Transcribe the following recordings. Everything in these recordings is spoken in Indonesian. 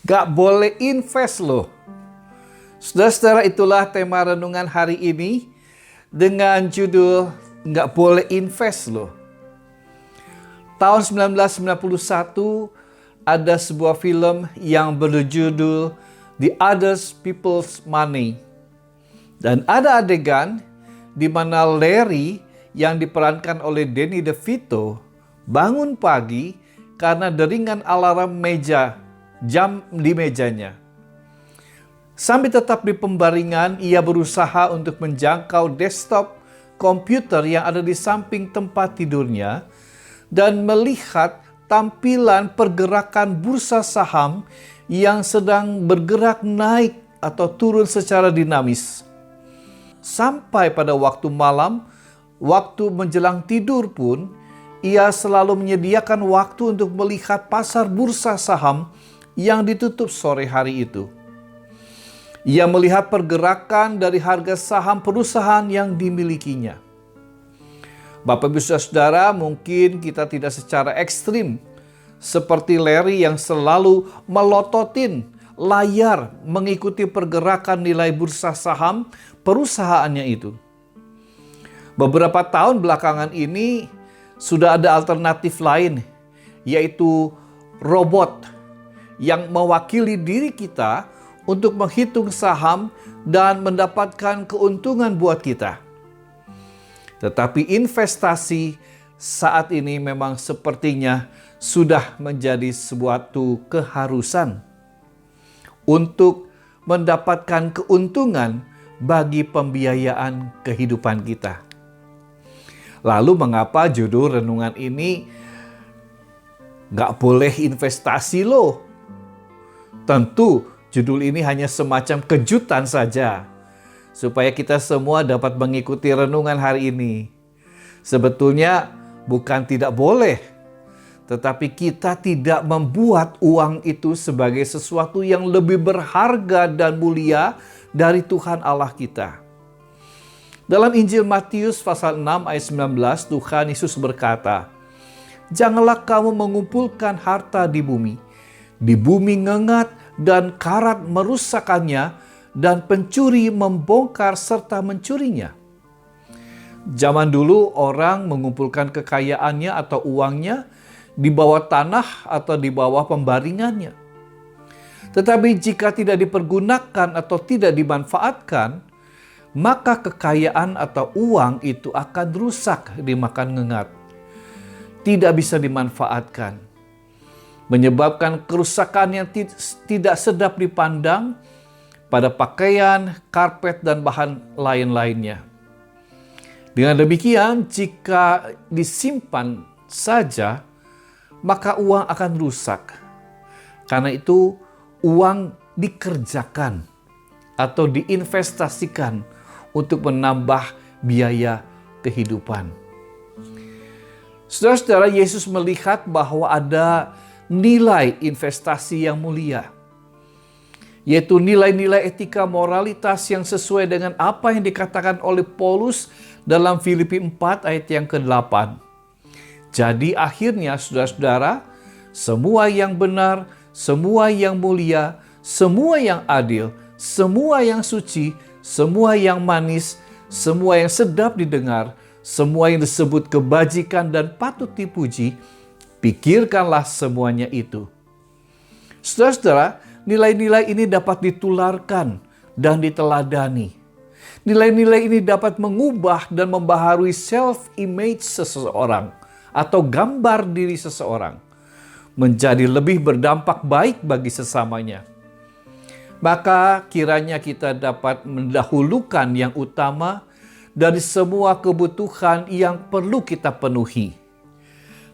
Gak boleh invest loh. Saudara-saudara, itulah tema renungan hari ini dengan judul Gak boleh invest loh. Tahun 1991 ada sebuah film yang berjudul The Other People's Money. Dan ada adegan di mana Larry yang diperankan oleh Danny DeVito bangun pagi karena deringan alarm jam di mejanya. Sambil tetap di pembaringan, ia berusaha untuk menjangkau desktop komputer yang ada di samping tempat tidurnya dan melihat tampilan pergerakan bursa saham yang sedang bergerak naik atau turun secara dinamis. Sampai pada waktu malam, waktu menjelang tidur pun, ia selalu menyediakan waktu untuk melihat pasar bursa saham yang ditutup sore hari itu. Ia melihat pergerakan dari harga saham perusahaan yang dimilikinya. Bapak Ibu Saudara, mungkin kita tidak secara ekstrim seperti Larry yang selalu melototin layar mengikuti pergerakan nilai bursa saham perusahaannya itu. Beberapa tahun belakangan ini sudah ada alternatif lain, yaitu robot yang mewakili diri kita untuk menghitung saham dan mendapatkan keuntungan buat kita. Tetapi investasi saat ini memang sepertinya sudah menjadi suatu keharusan untuk mendapatkan keuntungan bagi pembiayaan kehidupan kita. Lalu mengapa judul renungan ini gak boleh investasi loh? Tentu judul ini hanya semacam kejutan saja, supaya kita semua dapat mengikuti renungan hari ini. Sebetulnya bukan tidak boleh, tetapi kita tidak membuat uang itu sebagai sesuatu yang lebih berharga dan mulia dari Tuhan Allah kita. Dalam Injil Matius pasal 6 ayat 19, Tuhan Yesus berkata, "Janganlah kamu mengumpulkan harta di bumi ngengat dan karat merusakannya, dan pencuri membongkar serta mencurinya." Zaman dulu orang mengumpulkan kekayaannya atau uangnya di bawah tanah atau di bawah pembaringannya. Tetapi jika tidak dipergunakan atau tidak dimanfaatkan, maka kekayaan atau uang itu akan rusak dimakan ngengat. Tidak bisa dimanfaatkan, menyebabkan kerusakan yang tidak sedap dipandang pada pakaian, karpet, dan bahan lain-lainnya. Dengan demikian, jika disimpan saja, maka uang akan rusak. Karena itu, uang dikerjakan atau diinvestasikan untuk menambah biaya kehidupan. Saudara-saudara, Yesus melihat bahwa ada nilai investasi yang mulia, yaitu nilai-nilai etika moralitas yang sesuai dengan apa yang dikatakan oleh Paulus dalam Filipi 4 ayat yang ke-8. Jadi akhirnya saudara-saudara, semua yang benar, semua yang mulia, semua yang adil, semua yang suci, semua yang manis, semua yang sedap didengar, semua yang disebut kebajikan dan patut dipuji, pikirkanlah semuanya itu. Saudara-saudara, nilai-nilai ini dapat ditularkan dan diteladani. Nilai-nilai ini dapat mengubah dan membaharui self-image seseorang atau gambar diri seseorang menjadi lebih berdampak baik bagi sesamanya. Maka kiranya kita dapat mendahulukan yang utama dari semua kebutuhan yang perlu kita penuhi.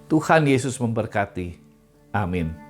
Tuhan Yesus memberkati. Amin.